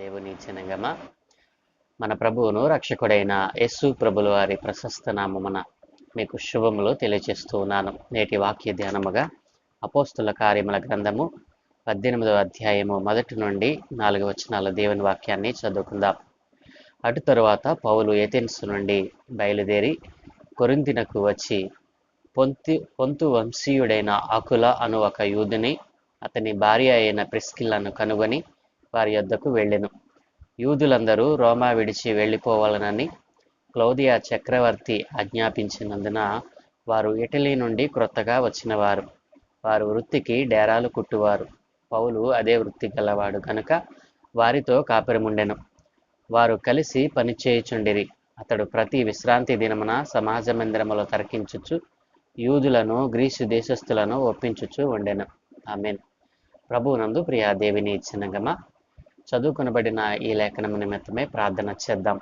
దేవుని జనగమ మన ప్రభువును రక్షకుడైన యేసు ప్రభుల వారి ప్రశస్త నామమున మీకు శుభములు తెలియజేస్తూ ఉన్నాను. నేటి వాక్య ధ్యానముగా అపోస్తుల కార్యముల గ్రంథము 18వ అధ్యాయము 1 నుండి 4 వచనాల దేవుని వాక్యాన్ని చదువుకుందాం. అటు తరువాత పౌలు ఏథెన్సు నుండి బయలుదేరి కొరింథీనకు వచ్చి పొంతు వంశీయుడైన ఆకుల అను ఒక యూదుని అతని భార్య అయిన ప్రిస్కిల్లను కనుగొని వారి యొద్దకు వెళ్ళెను. యూదులందరూ రోమా విడిచి వెళ్ళిపోవాలనని క్లౌదియా చక్రవర్తి ఆజ్ఞాపించినందున వారు ఇటలీ నుండి క్రొత్తగా వచ్చినవారు. వారు వృత్తికి డేరాలు కుట్టువారు. పౌలు అదే వృత్తి గలవాడు కనుక వారితో కాపురముండెను. వారు కలిసి పనిచేయుచుండిరి. అతడు ప్రతి విశ్రాంతి దినమున సమాజ మందిరములో తర్కించుచు యూదులను గ్రీసు దేశస్థులను ఒప్పించుచు ఉండెను. ఆమేన్. ప్రభువునందు ప్రియ దేవుని జనగమ, చదువుకొనబడిన ఈ లేఖనము నిమిత్తమే ప్రార్థన చేద్దాం.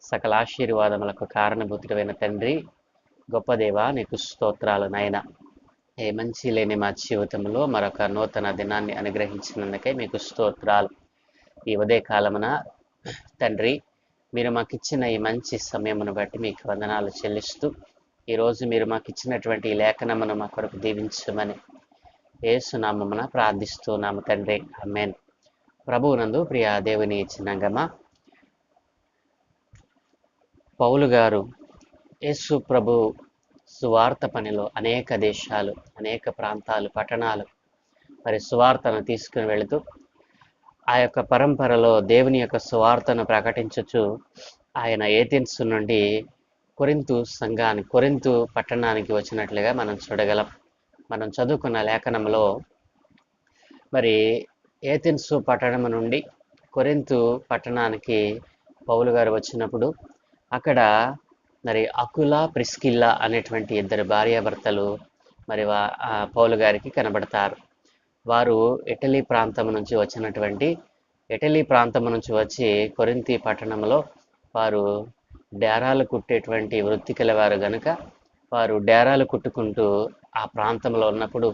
సకల ఆశీర్వాదములకు కారణభూతుడైన తండ్రి, గొప్ప దేవ, నీకు స్తోత్రాలు నాయన. ఏ మంచి లేని మా జీవితంలో మరొక నూతన దినాన్ని అనుగ్రహించినందుకే మీకు స్తోత్రాలు. ఈ ఉదయ కాలమున తండ్రి, మీరు మాకు ఇచ్చిన ఈ మంచి సమయమును బట్టి మీకు వందనాలు చెల్లిస్తూ, ఈరోజు మీరు మాకు ఇచ్చినటువంటి ఈ లేఖనమును మా కొరకు దీవించమని యేసు నామమున ప్రార్థిస్తున్నాము తండ్రి. ఆమేన్. ప్రభువునందు ప్రియ దేవుని జనగమ, పౌలు గారు యేసు ప్రభు సువార్త పనిలో అనేక దేశాలు, అనేక ప్రాంతాలు, పట్టణాలు మరి సువార్తను తీసుకుని వెళుతూ ఆ యొక్క పరంపరలో దేవుని యొక్క సువార్తను ప్రకటించుచు ఆయన ఏథెన్సు నుండి కొరింథు పట్టణానికి వచ్చినట్లుగా మనం చూడగలం. మనం చదువుకున్న లేఖనంలో మరి ఏథెన్సు పట్టణం నుండి కొరింథు పట్టణానికి పౌలు గారు వచ్చినప్పుడు అక్కడ మరి అకుల, ప్రిస్కిల్లా అనేటువంటి ఇద్దరు భార్యాభర్తలు మరి పౌలు గారికి కనబడతారు. వారు ఇటలీ ప్రాంతం నుంచి వచ్చి కొరింథీ పట్టణంలో వారు డేరాలు కుట్టేటువంటి వృత్తి కలవారు గనుక వారు డేరాలు కుట్టుకుంటూ ఆ ప్రాంతంలో ఉన్నప్పుడు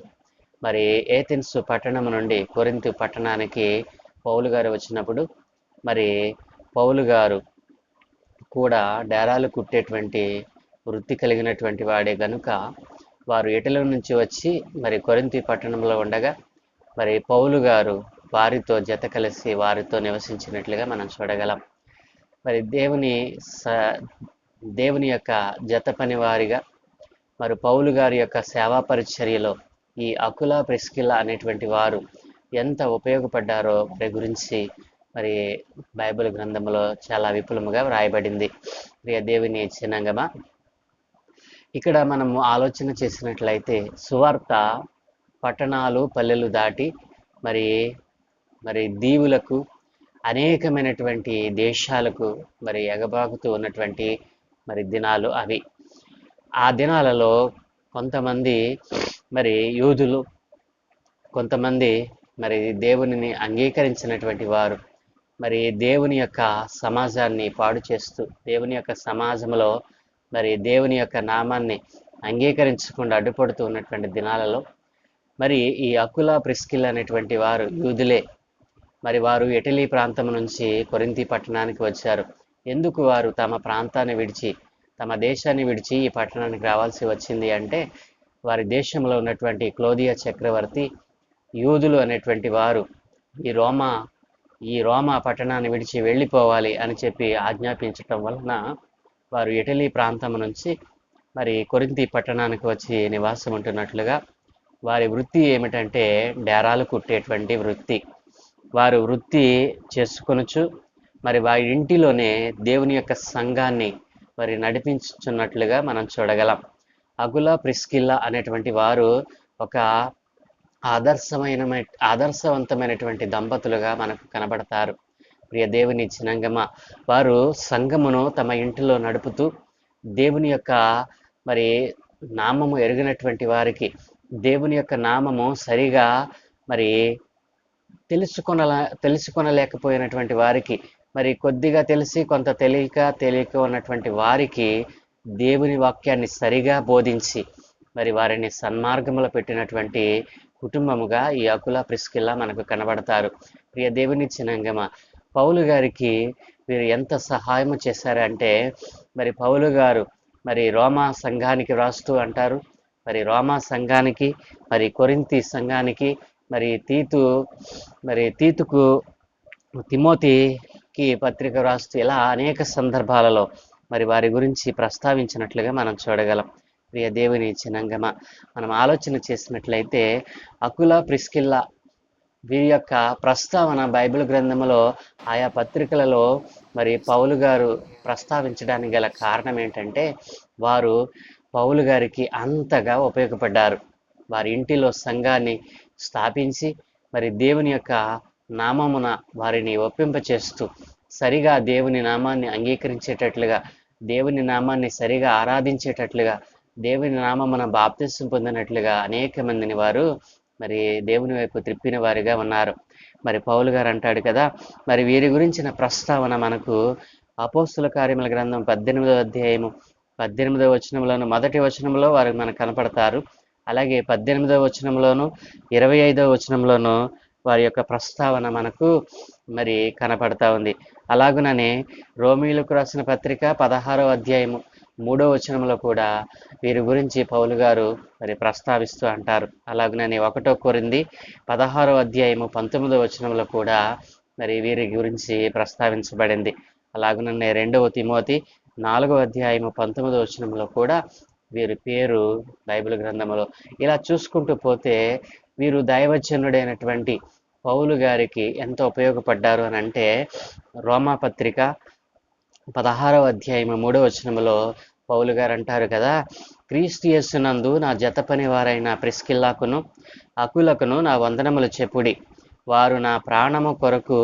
మరి ఏథెన్సు పట్టణం నుండి కొరింథు పట్టణానికి పౌలు గారు వచ్చినప్పుడు మరి పౌలు గారు కూడా డేరాలు కుట్టేటువంటి వృత్తి కలిగినటువంటి వాడే గనుక వారు ఇటలీ నుంచి వచ్చి మరి కొరింథు పట్టణంలో ఉండగా మరి పౌలు గారు వారితో జత కలిసి వారితో నివసించినట్లుగా మనం చూడగలం. మరి దేవుని యొక్క జత పని వారిగా మరి పౌలు గారి యొక్క సేవా పరిచర్యలో ఈ అకుల, ప్రిస్కిల్లా అనేటువంటి వారు ఎంత ఉపయోగపడ్డారో వారి గురించి మరి బైబిల్ గ్రంథంలో చాలా విపులముగా వ్రాయబడింది. ప్రియ దేవుని జనాంగమా, ఇక్కడ మనము ఆలోచన చేసినట్లయితే సువార్త పట్టణాలు, పల్లెలు దాటి మరి దీవులకు, అనేకమైనటువంటి దేశాలకు మరి ఎగబాకుతూ ఉన్నటువంటి మరి దినాలు అవి. ఆ దినాలలో కొంతమంది మరి యూదులు, కొంతమంది మరి దేవునిని అంగీకరించినటువంటి వారు మరి దేవుని యొక్క సమాజాన్ని పాడు చేస్తూ, దేవుని యొక్క సమాజంలో మరి దేవుని యొక్క నామాన్ని అంగీకరించకుండా అడ్డుపడుతూ ఉన్నటువంటి దినాలలో మరి ఈ అకుల, ప్రిస్కిల్లా అనేటువంటి వారు యూదులే. మరి వారు ఇటలీ ప్రాంతం నుంచి కొరింథీ పట్టణానికి వచ్చారు. ఎందుకు వారు తమ ప్రాంతాన్ని విడిచి, తమ దేశాన్ని విడిచి ఈ పట్టణానికి రావాల్సి వచ్చింది అంటే, వారి దేశంలో ఉన్నటువంటి క్లౌదియా చక్రవర్తి యూదులు అనేటువంటి వారు ఈ రోమా పట్టణాన్ని విడిచి వెళ్ళిపోవాలి అని చెప్పి ఆజ్ఞాపించటం వలన వారు ఇటలీ ప్రాంతం నుంచి మరి కొరింథీ పట్టణానికి వచ్చి నివాసం ఉంటున్నట్లుగా, వారి వృత్తి ఏమిటంటే డేరాలు కుట్టేటువంటి వృత్తి. వారు వృత్తి చేసుకొనుచు మరి వారి ఇంటిలోనే దేవుని యొక్క సంఘాన్ని మరి నడిపించుచున్నట్లుగా మనం చూడగలం. ప్రిస్కిల్లా అనేటువంటి వారు ఒక ఆదర్శవంతమైనటువంటి దంపతులుగా మనకు కనబడతారు. ప్రియ దేవుని జనాంగమ, వారు సంఘమును తమ ఇంటిలో నడుపుతూ దేవుని యొక్క మరి నామము ఎరిగినటువంటి వారికి, దేవుని యొక్క నామము సరిగా మరి తెలుసుకొనలేకపోయినటువంటి వారికి, మరి కొద్దిగా తెలిసి కొంత తెలియక ఉన్నటువంటి వారికి దేవుని వాక్యాన్ని సరిగా బోధించి మరి వారిని సన్మార్గంలో పెట్టినటువంటి కుటుంబముగా ఈ అకుల, ప్రిస్కిల్లా మనకు కనబడతారు. ప్రియ దేవుని జనాంగమ, పౌలు గారికి వీరు ఎంత సహాయం చేశారంటే, మరి పౌలు గారు మరి రోమా సంఘానికి వ్రాస్తూ అంటారు, మరి రోమా సంఘానికి, మరి కొరింథీ సంఘానికి, మరి తీతుకు, తిమోతికి పత్రిక వ్రాస్తూ ఇలా అనేక సందర్భాలలో మరి వారి గురించి ప్రస్తావించినట్లుగా మనం చూడగలం. ప్రియ దేవుని జనాంగమా, మనం ఆలోచన చేసినట్లయితే అకుల, ప్రిస్కిల్లా వీరి యొక్క ప్రస్తావన బైబిల్ గ్రంథంలో ఆయా పత్రికలలో మరి పౌలు గారు ప్రస్తావించడానికి గల కారణం ఏంటంటే, వారు పౌలు గారికి అంతగా ఉపయోగపడ్డారు. వారి ఇంటిలో సంఘాన్ని స్థాపించి మరి దేవుని యొక్క నామమున వారిని ఒప్పింపచేస్తూ సరిగా దేవుని నామాన్ని అంగీకరించేటట్లుగా, దేవుని నామాన్ని సరిగా ఆరాధించేటట్లుగా, దేవుని నామమున బాప్తిసం పొందినట్లుగా అనేక మందిని వారు మరి దేవుని వైపు త్రిప్పిన వారిగా ఉన్నారు. మరి పౌలు గారు అంటాడు కదా, మరి వీరి గురించిన ప్రస్తావన మనకు అపోస్తుల కార్యముల గ్రంథం 18వ అధ్యాయము 18వ వచనంలోను, మొదటి వచనంలో వారు మనకు కనపడతారు. అలాగే 18వ వచనంలోను 25వ వచనంలోను వారి యొక్క ప్రస్తావన మనకు మరి కనపడతా ఉంది. అలాగుననే రోమీయులకు రాసిన పత్రిక 16వ అధ్యాయము 3వ వచనంలో కూడా వీరి గురించి పౌలు గారు మరి ప్రస్తావిస్తూ అంటారు. అలాగుననే 1 కొరింథీ 16వ అధ్యాయము 19వ వచనంలో కూడా మరి వీరి గురించి ప్రస్తావించబడింది. అలాగుననే 2వ తిమోతి 4వ అధ్యాయము 19వ వచనంలో కూడా వీరి పేరు బైబిల్ గ్రంథంలో. ఇలా చూసుకుంటూ పోతే వీరు దైవజనుడైనటువంటి పౌలు గారికి ఎంత ఉపయోగపడ్డారు అని అంటే, రోమా పత్రిక 16వ అధ్యాయము 3వ వచనంలో పౌలు గారు అంటారు కదా, క్రీస్తు యేసునందు నా జత పని వారైన ప్రిస్కిల్లాకును అకులకును నా వందనములు చెప్పుడి. వారు నా ప్రాణము కొరకు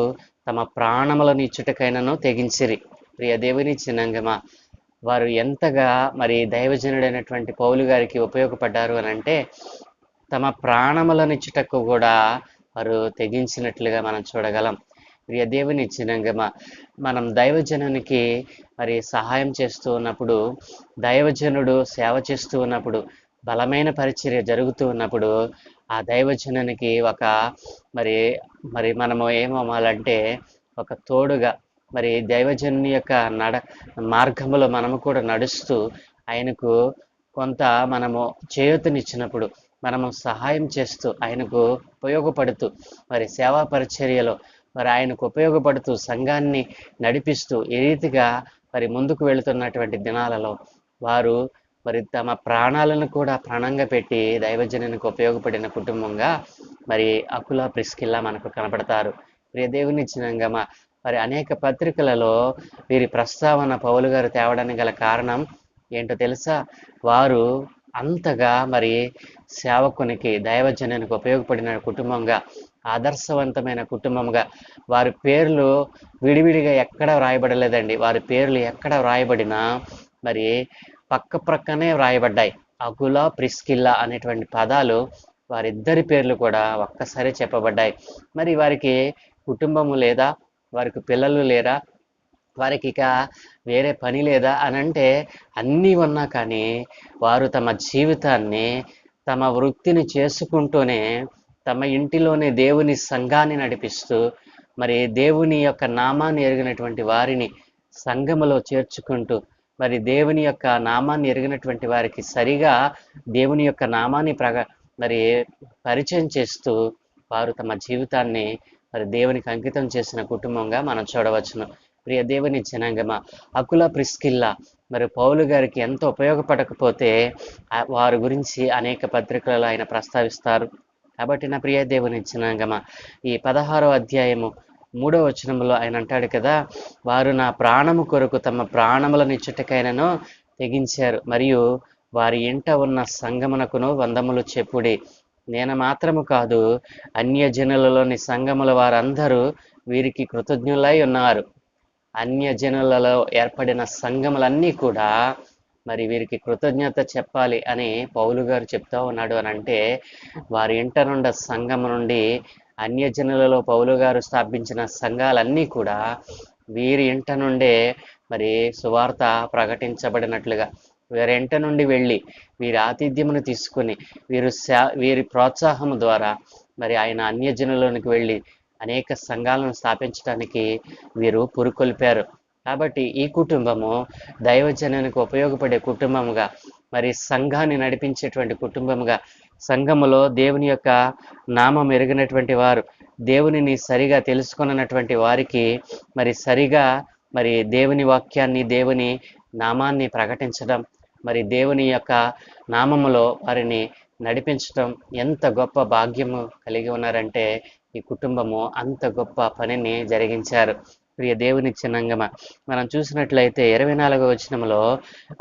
తమ ప్రాణములను ఇచ్చుటకైనను తెగించిరి. ప్రియ దేవుని జనాంగమా, వారు ఎంతగా మరి దైవజనుడైనటువంటి పౌలు గారికి ఉపయోగపడ్డారు అని అంటే, తమ ప్రాణములను ఇచ్చుటకు కూడా వారు తెగించినట్లుగా మనం చూడగలం. ప్రియ దేవుని జనాంగమా, మనం దైవజనునికి మరి సహాయం చేస్తూ ఉన్నప్పుడు, దైవజనుడు సేవ చేస్తూ ఉన్నప్పుడు, బలమైన పరిచర్య జరుగుతూ ఉన్నప్పుడు ఆ దైవజనునికి ఒక మరి మరి మనము ఏమవ్వాలంటే ఒక తోడుగా మరి దైవజనుని యొక్క మార్గములో మనము కూడా నడుస్తూ ఆయనకు కొంత మనము చేయూతనిచ్చినప్పుడు, మనము సహాయం చేస్తూ ఆయనకు ఉపయోగపడుతూ మరి సేవా పరిచర్యలో మరి ఆయనకు ఉపయోగపడుతూ సంఘాన్ని నడిపిస్తూ ఈ రీతిగా మరి ముందుకు వెళుతున్నటువంటి దినాలలో వారు మరి తమ ప్రాణాలను కూడా ప్రాణంగా పెట్టి దైవజనునికి ఉపయోగపడిన కుటుంబంగా మరి అకుల, ప్రిస్కిల్లా మనకు కనపడతారు. ప్రియ దేవుని జనాంగమా, మరి అనేక పత్రికలలో వీరి ప్రస్తావన పౌలు గారు తేవడానికి గల కారణం ఏంటో తెలుసా? వారు అంతగా మరి సేవకునికి, దైవజనునికి ఉపయోగపడిన కుటుంబంగా, ఆదర్శవంతమైన కుటుంబంగా, వారి పేర్లు విడివిడిగా ఎక్కడ వ్రాయబడలేదండి. వారి పేర్లు ఎక్కడ వ్రాయబడినా మరి పక్క ప్రక్కనే వ్రాయబడ్డాయి. అకుల, ప్రిస్కిల్లా అనేటువంటి పదాలు వారిద్దరి పేర్లు కూడా ఒక్కసారి చెప్పబడ్డాయి. మరి వారికి కుటుంబము లేదా, వారికి పిల్లలు లేరా, వారికి ఇక వేరే పని లేదా అని అంటే అన్నీ ఉన్నా కానీ వారు తమ జీవితాన్ని, తమ వృత్తిని చేసుకుంటూనే తమ ఇంటిలోనే దేవుని సంఘాన్ని నడిపిస్తూ మరి దేవుని యొక్క నామాన్ని ఎరిగినటువంటి వారిని సంఘములో చేర్చుకుంటూ మరి దేవుని యొక్క నామాన్ని ఎరిగినటువంటి వారికి సరిగా దేవుని యొక్క నామాన్ని మరి పరిచయం చేస్తూ వారు తమ జీవితాన్ని మరి దేవునికి అంకితం చేసిన కుటుంబంగా మనం చూడవచ్చును. ప్రియ దేవుని జనాంగమా, అకుల, ప్రిస్కిల్లా మరి పౌలు గారికి ఎంత ఉపయోగపడకపోతే వారి గురించి అనేక పత్రికలలో ఆయన ప్రస్తావిస్తారు. కాబట్టి నా ప్రియ దేవుని జనాంగమా, ఈ 16వ అధ్యాయము 3వ వచనంలో ఆయన అంటాడు కదా, వారు నా ప్రాణము కొరకు తమ ప్రాణములను ఇచ్చుటకైనను తెగించారు, మరియు వారి ఇంట ఉన్న సంగమునకును వందములు చెప్పుడి. నేను మాత్రము కాదు, అన్యజనులలోని సంఘముల వారందరూ వీరికి కృతజ్ఞులై ఉన్నారు. అన్యజనులలో ఏర్పడిన సంఘములన్నీ కూడా మరి వీరికి కృతజ్ఞత చెప్పాలి అని పౌలు గారు చెప్తా ఉన్నాడు అని అంటే, వారి ఇంట నుండి సంఘము నుండి అన్యజనులలో పౌలు గారు స్థాపించిన సంఘాలన్నీ కూడా వీరి ఇంట నుండే మరి సువార్త ప్రకటించబడినట్లుగా, వీరి ఇంట నుండి వెళ్ళి వీరి ఆతిథ్యమును తీసుకుని వీరి ప్రోత్సాహము ద్వారా మరి ఆయన అన్యజనులోనికి వెళ్ళి అనేక సంఘాలను స్థాపించడానికి వీరు పురుకొల్పారు. కాబట్టి ఈ కుటుంబము దైవజనానికి ఉపయోగపడే కుటుంబముగా, మరి సంఘాన్ని నడిపించేటువంటి కుటుంబముగా, సంఘములో దేవుని యొక్క నామం ఎరిగినటువంటి వారు, దేవునిని సరిగా తెలుసుకొననటువంటి వారికి మరి సరిగా మరి దేవుని వాక్యాన్ని, దేవుని నామాన్ని ప్రకటించడం, మరి దేవుని యొక్క నామములో వారిని నడిపించడం ఎంత గొప్ప భాగ్యము కలిగి ఉన్నారంటే ఈ కుటుంబము అంత గొప్ప పనిని జరిగించారు. ప్రియ దేవుని చిన్నంగమ మనం చూసినట్లయితే 24వ వచనంలో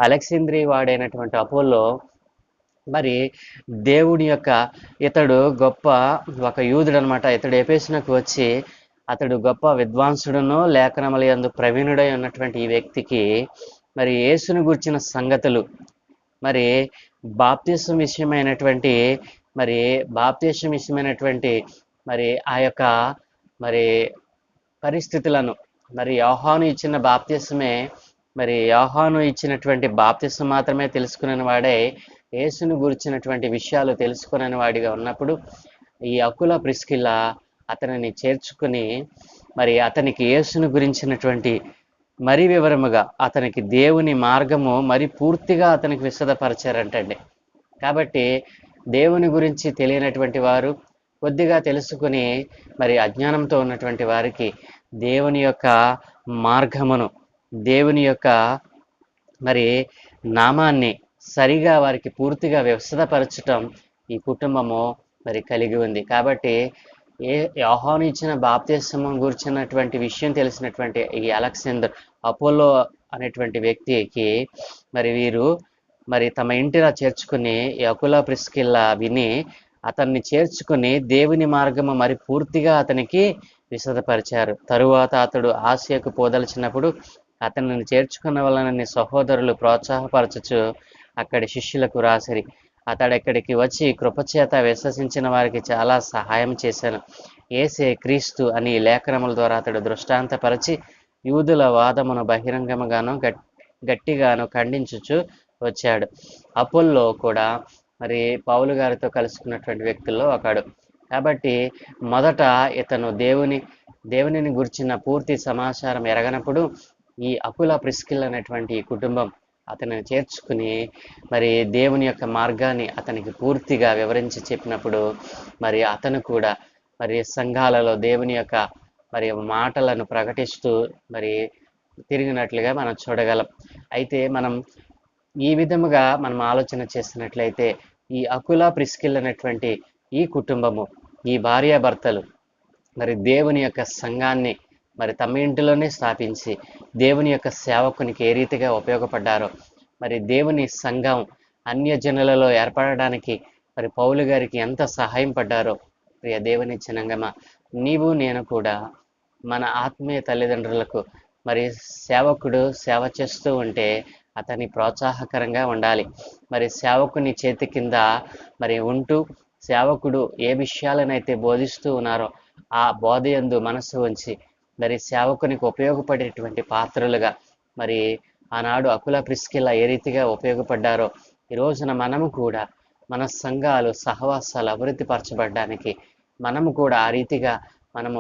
అలెగ్జాంద్రియ వాడైనటువంటి అపోల్లో మరి దేవుని యొక్క ఇతడు గొప్ప ఒక యూదుడు అనమాట. ఇతడు ఎఫెసునకు వచ్చి అతడు గొప్ప విద్వాంసుడును లేఖనముల యందు ప్రవీణుడై ఉన్నటువంటి ఈ వ్యక్తికి మరి యేసును గుర్చిన సంగతులు, మరి బాప్తిసం విషయమైనటువంటి మరి ఆ యొక్క మరి పరిస్థితులను, మరి యోహాను ఇచ్చిన బాప్తిసమే, మరి యోహాను ఇచ్చినటువంటి బాప్తిసం మాత్రమే తెలుసుకునే వాడే యేసును గురించినటువంటి విషయాలు తెలుసుకునే వాడిగా ఉన్నప్పుడు ఈ అకుల ప్రిస్కిల్లా అతనిని చేర్చుకుని మరి అతనికి యేసును గురించినటువంటి మరి వివరముగా అతనికి దేవుని మార్గము మరి పూర్తిగా అతనికి విశదపరచారంటండి. కాబట్టి దేవుని గురించి తెలియనటువంటి వారు కొద్దిగా తెలుసుకుని మరి అజ్ఞానంతో ఉన్నటువంటి వారికి దేవుని యొక్క మార్గమును, దేవుని యొక్క మరి నామాన్ని సరిగా వారికి పూర్తిగా విశదపరచటం ఈ కుటుంబము మరి కలిగి ఉంది. కాబట్టి యోహాను ఇచ్చిన బాప్తిస్మం గురించినటువంటి విషయం తెలిసినటువంటి ఈ అలెగ్జాండర్, అపోలో అనేటువంటి వ్యక్తికి మరి వీరు మరి తమ ఇంటిలో చేర్చుకుని ఈ అకుల ప్రిస్కిల్లా విని అతన్ని చేర్చుకుని దేవుని మార్గము మరి పూర్తిగా అతనికి విశదపరిచారు. తరువాత అతడు ఆసియాకు పోదలిచినప్పుడు అతనిని చేర్చుకున్న వలనని సహోదరులు ప్రోత్సాహపరచుచు అక్కడి శిష్యులకు రాసిరి. అతడెక్కడికి వచ్చి కృపచేత విశ్వసించిన వారికి చాలా సహాయం చేశాను. యేసే క్రీస్తు అని లేఖనముల ద్వారా అతడు దృష్టాంతపరచి యూదుల వాదమును బహిరంగముగాను గట్టిగాను ఖండించుచు వచ్చాడు. అపోల్లో కూడా మరి పౌలు గారితో కలుసుకున్నటువంటి వ్యక్తుల్లో ఒకడు. కాబట్టి మొదట ఇతను దేవునిని గురించిన పూర్తి సమాచారం ఎరగనప్పుడు ఈ అకుల ప్రిస్కిల్ అనేటువంటి ఈ కుటుంబం అతనిని చేర్చుకుని మరి దేవుని యొక్క మార్గాన్ని అతనికి పూర్తిగా వివరించి చెప్పినప్పుడు మరి అతను కూడా మరి సంఘాలలో దేవుని యొక్క మరి మాటలను ప్రకటిస్తూ మరి తిరిగినట్లుగా మనం చూడగలం. అయితే మనం ఈ విధముగా మనం ఆలోచన చేసినట్లయితే ఈ అకుల ప్రిస్కిల్ అనేటువంటి ఈ కుటుంబము, ఈ భార్యాభర్తలు మరి దేవుని యొక్క సంఘాన్ని మరి తమ ఇంటిలోనే స్థాపించి దేవుని యొక్క సేవకునికి ఏ రీతిగా ఉపయోగపడ్డారో, మరి దేవుని సంఘం అన్యజనులలో ఏర్పడడానికి మరి పౌలు గారికి ఎంత సహాయం పడ్డారో, ప్రియ దేవుని జనాంగమా, నీవు నేను కూడా మన ఆత్మీయ తల్లిదండ్రులకు మరి సేవకుడు సేవ చేస్తూ ఉంటే అతని ప్రోత్సాహకరంగా ఉండాలి. మరి సేవకుని చేతి కింద మరి ఉంటూ సేవకుడు ఏ విషయాలనైతే బోధిస్తూ ఉన్నారో ఆ బోధయందు మనసు ఉంచి మరి సేవకునికి ఉపయోగపడేటువంటి పాత్రలుగా మరి ఆనాడు అకుల ప్రిస్కిల్లా ఏ రీతిగా ఉపయోగపడ్డారో ఈ రోజున మనము కూడా మన సంఘాలు సహవాసాలు అభివృద్ధి పరచబడడానికి మనము కూడా ఆ రీతిగా మనము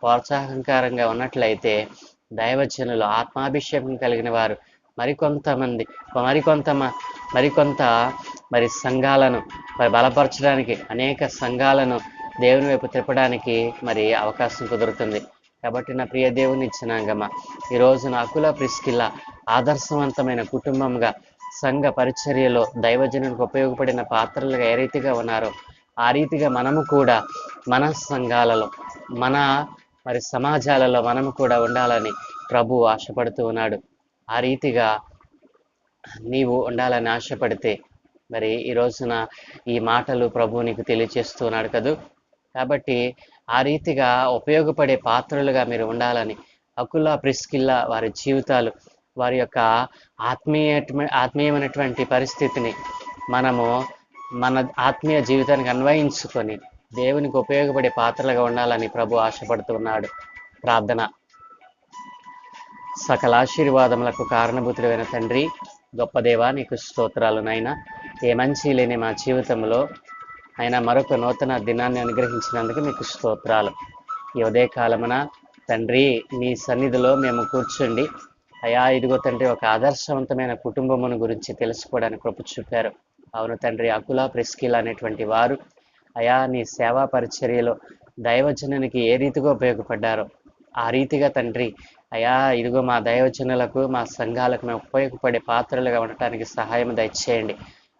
ప్రోత్సాహకరంగా ఉన్నట్లయితే దైవజనులు ఆత్మాభిషేకం కలిగిన వారు మరికొంత మరి సంఘాలను మరి బలపరచడానికి, అనేక సంఘాలను దేవుని వైపు తిప్పడానికి మరి అవకాశం కుదురుతుంది. కాబట్టి నా ప్రియ దేవుని జనాంగమా, ఈ రోజున అకుల ప్రిస్కిల్లా ఆదర్శవంతమైన కుటుంబంగా సంఘ పరిచర్యలో దైవజనునికి ఉపయోగపడిన పాత్రలుగా ఏ రీతిగా ఉన్నారో ఆ రీతిగా మనము కూడా మన సంఘాలలో మన మరి సమాజాలలో మనము కూడా ఉండాలని ప్రభు ఆశపడుతూ ఉన్నాడు. ఆ రీతిగా నీవు ఉండాలని ఆశపడితే మరి ఈ రోజున ఈ మాటలు ప్రభు నీకు తెలియచేస్తున్నాడు కదూ. కాబట్టి ఆ రీతిగా ఉపయోగపడే పాత్రలుగా మీరు ఉండాలని అకుల ప్రిస్కిల్లా వారి జీవితాలు, వారి యొక్క ఆత్మీయమైనటువంటి పరిస్థితిని మనము మన ఆత్మీయ జీవితానికి అన్వయించుకొని దేవునికి ఉపయోగపడే పాత్రలుగా ఉండాలని ప్రభు ఆశపడుతున్నాడు. ప్రార్థన. సకల ఆశీర్వాదములకు కారణభూతుడైన తండ్రి, గొప్ప దేవా, నీకు స్తోత్రాలు నాయనా. ఏ మంచి లేని మా జీవితంలో అయినా మరొక నూతన దినాన్ని అనుగ్రహించినందుకు మీకు స్తోత్రాలు. ఈ ఉదయ కాలమున తండ్రి నీ సన్నిధిలో మేము కూర్చుండి అయా ఇదిగో తండ్రి ఒక ఆదర్శవంతమైన కుటుంబమును గురించి తెలుసుకోవడానికి కృప చూపారు. అవును తండ్రి, అకుల ప్రిస్కిల అనేటువంటి వారు అయా నీ సేవా పరిచర్యలో దైవజనునికి ఏ రీతిగా ఉపయోగపడ్డారో ఆ రీతిగా తండ్రి అయా ఇదిగో మా దైవజనులకు మా సంఘాలకు మేము ఉపయోగపడే పాత్రలుగా ఉండటానికి సహాయం దయచేయండి.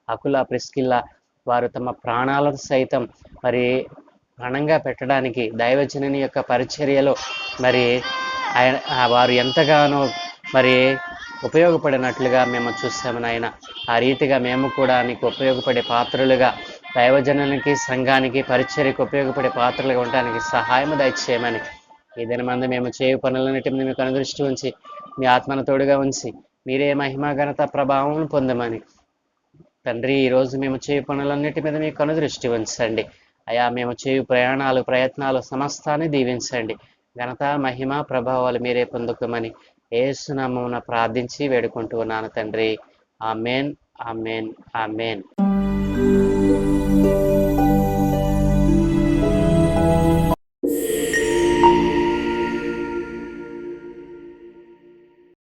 అకుల ప్రిస్కిల్ల వారు తమ ప్రాణాలను సైతం మరి పణంగా పెట్టడానికి దైవజనుని యొక్క పరిచర్యలో మరి వారు ఎంతగానో మరి ఉపయోగపడినట్లుగా మేము చూసాము నాయన. ఆ రీతిగా మేము కూడా నీకు ఉపయోగపడే పాత్రలుగా దైవజనునికి సంఘానికి పరిచర్యకు ఉపయోగపడే పాత్రలుగా ఉండడానికి సహాయం దయచేయమని ఈ దినమందు మేము చేయు పనులన్నిటి మీద మీకు అనుదృష్టి ఉంచి మీ ఆత్మను తోడుగా ఉంచి మీరే మహిమ ఘనత ప్రభావం పొందమని తండ్రి ఈరోజు మేము చేయు పనులన్నిటి మీద మీకు అనుదృష్టి ఉంచండి. అయా మేము చేయు ప్రయత్నాలు సమస్తాన్ని దీవించండి. ఘనత మహిమ ప్రభావాలు మీరే పొందుకోమని యేసు నామమున ప్రార్థించి వేడుకుంటూ ఉన్నాను తండ్రి. ఆమేన్, ఆమేన్, ఆమేన్.